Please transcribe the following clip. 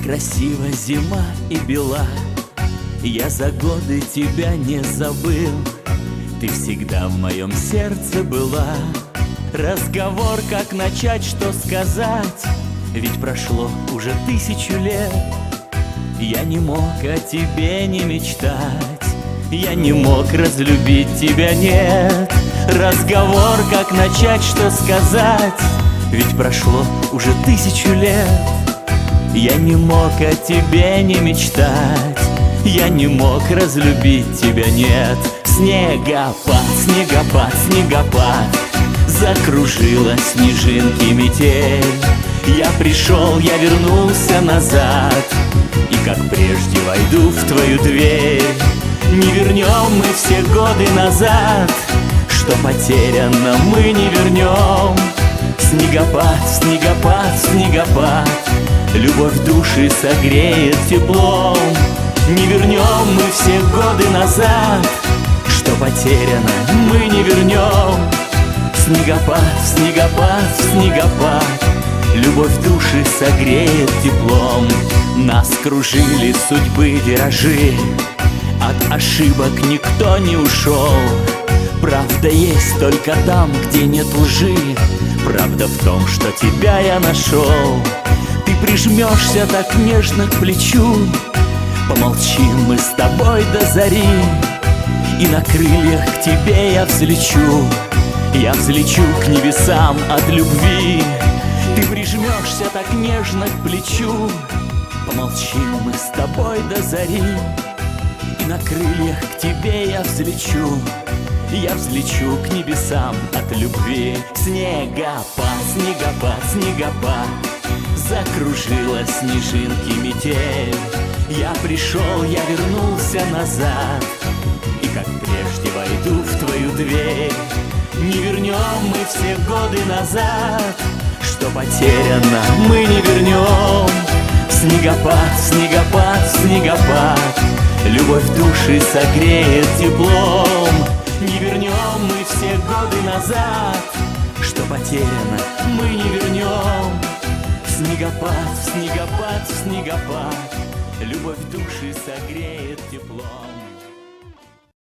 красива зима и бела, я за годы тебя не забыл. Ты всегда в моем сердце была. Разговор, как начать, что сказать, ведь прошло уже 1000 лет. Я не мог о тебе не мечтать, я не мог разлюбить тебя, нет. Разговор, как начать, что сказать, ведь прошло уже 1000 лет. Я не мог о тебе не мечтать, я не мог разлюбить тебя, нет. Снегопад, снегопад, снегопад, закружила снежинки метель. Я пришел, я вернулся назад, и как прежде войду в твою дверь. Не вернем мы все годы назад, что потеряно мы не вернем. Снегопад, снегопад, снегопад, любовь души согреет теплом. Не вернем мы все годы назад, что потеряно мы не вернем. Снегопад, снегопад, снегопад, любовь души согреет теплом. Нас кружили судьбы виражи, от ошибок никто не ушел. Правда есть только там, где нет лжи, правда в том, что тебя я нашел. Ты прижмешься так нежно к плечу, помолчим мы с тобой до зари, и на крыльях к тебе я взлечу. Я взлечу к небесам от любви. Ты прижмешься так нежно к плечу, помолчим мы с тобой до зари, и на крыльях к тебе я взлечу. Я взлечу к небесам от любви. Снегопад, снегопад, снегопад, закружила снежинки метель. Я пришел, я вернулся назад, и как прежде войду в твою дверь. Не вернем мы все годы назад, что потеряно мы не вернем. Снегопад, снегопад, снегопад, любовь души согреет теплом. Не вернем мы все годы назад, что потеряно мы не вернем. Снегопад, снегопад, снегопад, любовь души согреет теплом.